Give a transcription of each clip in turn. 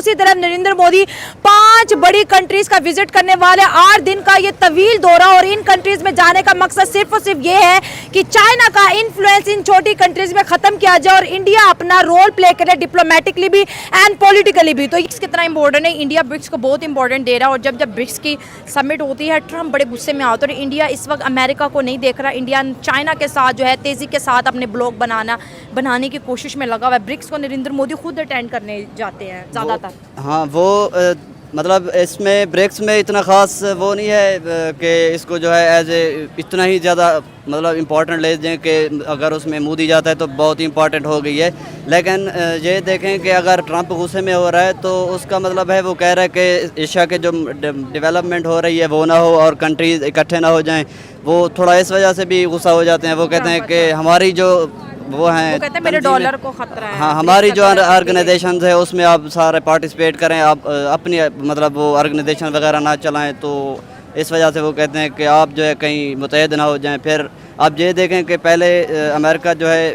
उसी तरह नरेंद्र मोदी 5 बड़ी कंट्रीज का विजिट करने वाले 8 दिन का ये तवील दौरा, और इन कंट्रीज में जाने का मकसद सिर्फ और सिर्फ ये है कि चाइना का इन्फ्लुएंस इन छोटी कंट्रीज में खत्म किया जाए और इंडिया अपना रोल प्ले करे डिप्लोमेटिकली भी एंड पॉलिटिकली भी। तो ये कितना इंपॉर्टेंट है, इंडिया ब्रिक्स को बहुत इंपॉर्टेंट दे रहा है। और जब जब ब्रिक्स की समिट होती है ट्रम्प बड़े गुस्से में आता है। और इंडिया इस वक्त अमेरिका को नहीं देख रहा, इंडिया चाइना के साथ जो है तेजी के साथ अपने ब्लॉक बनाने की कोशिश में लगा हुआ है। ब्रिक्स को नरेंद्र मोदी खुद अटेंड करने जाते हैं ज़्यादातर। हाँ, वो मतलब इसमें ब्रिक्स में इतना ख़ास वो नहीं है कि इसको जो है एज ए इतना ही ज़्यादा मतलब इम्पोर्टेंट ले दें कि अगर उसमें मोदी जाता है तो बहुत ही इम्पोर्टेंट हो गई है। लेकिन ये देखें कि अगर ट्रंप गुस्से में हो रहा है तो उसका मतलब है वो कह रहा है कि एशिया के जो डेवलपमेंट हो रही है वो ना हो और कंट्रीज इकट्ठे ना हो जाएं। वो थोड़ा इस वजह से भी गुस्सा हो जाते हैं। वो कहते हैं कि हमारी जो वो हैं, कहते हैं मेरे डॉलर को खतरा है। हाँ, हमारी जो ऑर्गेनाइजेशन है उसमें आप सारे पार्टिसिपेट करें, आप अपनी मतलब वो ऑर्गेनाइजेशन वगैरह ना चलाएं। तो इस वजह से वो कहते हैं कि आप जो है कहीं मुतहद ना हो जाएं। फिर आप ये देखें कि पहले अमेरिका जो है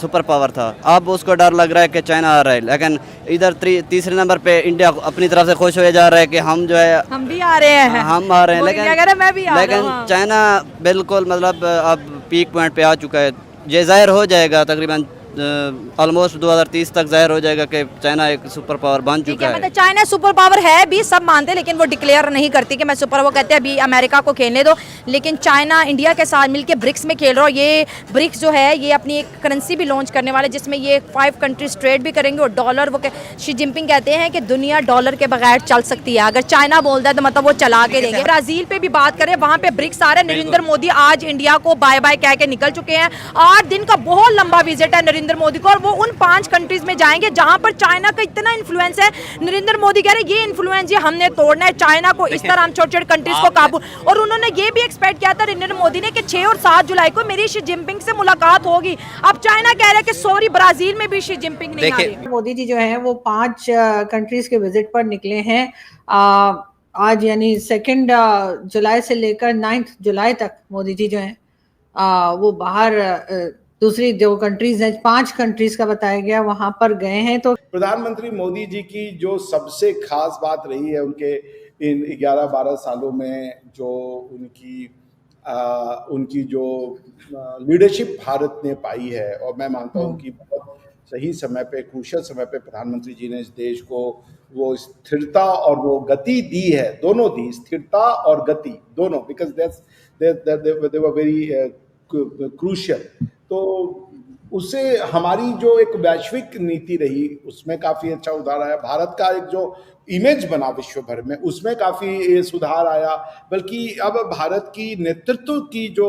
सुपर पावर था, अब उसको डर लग रहा है कि चाइना आ रहा है। लेकिन इधर तीसरे नंबर पे इंडिया अपनी तरफ से खुश हो जा रहा है कि हम जो है हम भी आ रहे हैं, हम आ रहे हैं। लेकिन चाइना बिल्कुल मतलब अब पीक पॉइंट पे आ चुका है। ये ज़ाहिर हो जाएगा तकरीबन ऑलमोस्ट 2030 तक ज़ाहिर हो जाएगा कि चाइना एक सुपर पावर बन चुका है। मतलब चाइना सुपर पावर है भी, सब मानते हैं, लेकिन वो डिक्लेयर नहीं करती कि मैं सुपर। वो कहते हैं अभी अमेरिका को खेलने दो। लेकिन चाइना इंडिया के साथ मिलकर ब्रिक्स में खेल रहा हो। ये ब्रिक्स जो है ये अपनी एक करेंसी भी लॉन्च करने वाले, जिसमें ये 5 कंट्रीज ट्रेड भी करेंगे। और डॉलर वो शी जिनपिंग कहते हैं कि दुनिया डॉलर के बगैर चल सकती है। अगर चाइना बोलता है तो मतलब वो चला के देंगे। ब्राजील पे भी बात करें, वहाँ पे ब्रिक्स आ रहे हैं। नरेंद्र मोदी आज इंडिया को बाय बाय कह के निकल चुके हैं। 8 दिन का बहुत लंबा विजिट है नरेंद्र मोदी को, और वो उन 5 कंट्रीज में जाएंगे जहां पर चाइना का इतना इन्फ्लुएंस है। नरेंद्र मोदी कह रहे हैं ये इन्फ्लुएंस ये हमने तोड़ना है, चाइना को इस तरह हम छोटे-छोटे कंट्रीज को काबू। और उन्होंने ये भी एक्सपेक्ट किया था नरेंद्र मोदी ने कि 6 और 7 जुलाई को मेरी शी जिनपिंग से मुलाकात होगी। अब चाइना कह रहा है कि सॉरी ब्राजील में भी शी जिनपिंग नहीं आ रही। मोदी जी जो है वो 5 कंट्रीज के विजिट पर निकले हैं आज, यानी 2 जुलाई से लेकर 9 जुलाई तक मोदी जी जो है वो बाहर दूसरी जो कंट्रीज हैं, 5 कंट्रीज का बताया गया, वहां पर गए हैं। तो प्रधानमंत्री मोदी जी की जो सबसे खास बात रही है उनके इन 11-12 सालों में, जो उनकी जो लीडरशिप भारत ने पाई है, और मैं मानता हूँ कि बहुत सही समय पे, क्रूशियल समय पे प्रधानमंत्री जी ने इस देश को वो स्थिरता और वो गति दी है। दोनों दी, स्थिरता और गति दोनों, because they were very crucial. तो उससे हमारी जो एक वैश्विक नीति रही उसमें काफ़ी अच्छा उधार आया। भारत का एक जो इमेज बना विश्व भर में उसमें काफ़ी सुधार आया। बल्कि अब भारत की नेतृत्व की जो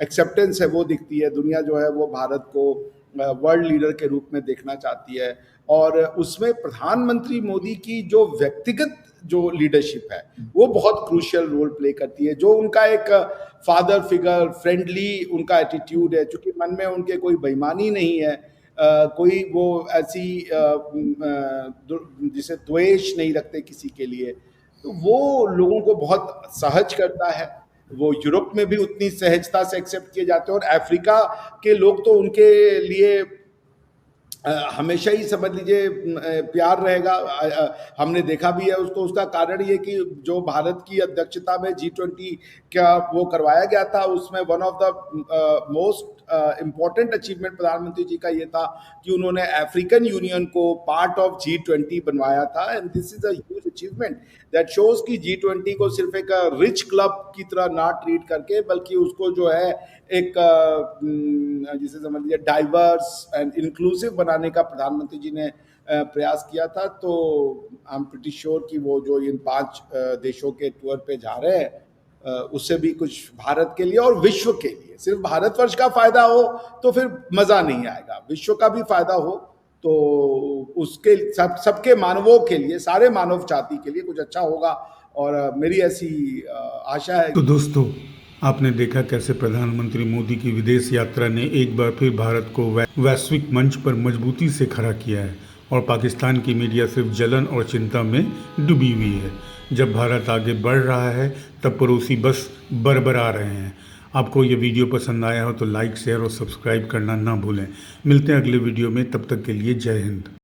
एक्सेप्टेंस है वो दिखती है। दुनिया जो है वो भारत को वर्ल्ड लीडर के रूप में देखना चाहती है। और उसमें प्रधानमंत्री मोदी की जो व्यक्तिगत जो लीडरशिप है वो बहुत क्रूशियल रोल प्ले करती है। जो उनका एक फादर फिगर, फ्रेंडली उनका एटीट्यूड है, चूंकि मन में उनके कोई बेईमानी नहीं है, कोई वो ऐसी जिसे द्वेष नहीं रखते किसी के लिए, तो वो लोगों को बहुत सहज करता है। वो यूरोप में भी उतनी सहजता से एक्सेप्ट किए जाते हैं। और अफ्रीका के लोग तो उनके लिए हमेशा ही समझ लीजिए प्यार रहेगा। हमने देखा भी है उसको। उसका कारण ये कि जो भारत की अध्यक्षता में G20 का वो करवाया गया था, उसमें one of the most important achievement प्रधानमंत्री जी का ये था कि उन्होंने अफ्रीकन यूनियन को पार्ट ऑफ G20 बनवाया था। And this is a huge achievement that shows कि G20 को सिर्फ एक रिच क्लब की तरह ना ट्रीट करके, बल्कि उसको जो है एक जिसे समझ लीजिए डाइवर्स एंड इंक्लूसिव बनाने का प्रधानमंत्री जी ने प्रयास किया था। तो आई एम प्रीटी श्योर कि वो जो इन 5 देशों के टूर पे जा रहे हैं उससे भी कुछ भारत के लिए और विश्व के लिए, सिर्फ भारतवर्ष का फायदा हो तो फिर मजा नहीं आएगा, विश्व का भी फायदा हो तो उसके सबके मानवों के लिए, सारे मानव जाति के लिए कुछ अच्छा होगा। और मेरी ऐसी आशा है। तो दोस्तों, आपने देखा कैसे प्रधानमंत्री मोदी की विदेश यात्रा ने एक बार फिर भारत को वैश्विक मंच पर मजबूती से खड़ा किया है, और पाकिस्तान की मीडिया सिर्फ जलन और चिंता में डूबी हुई है। जब भारत आगे बढ़ रहा है तब पड़ोसी बस बरबरा रहे हैं। आपको ये वीडियो पसंद आया हो तो लाइक, शेयर और सब्सक्राइब करना ना भूलें। मिलते हैं अगले वीडियो में, तब तक के लिए जय हिंद।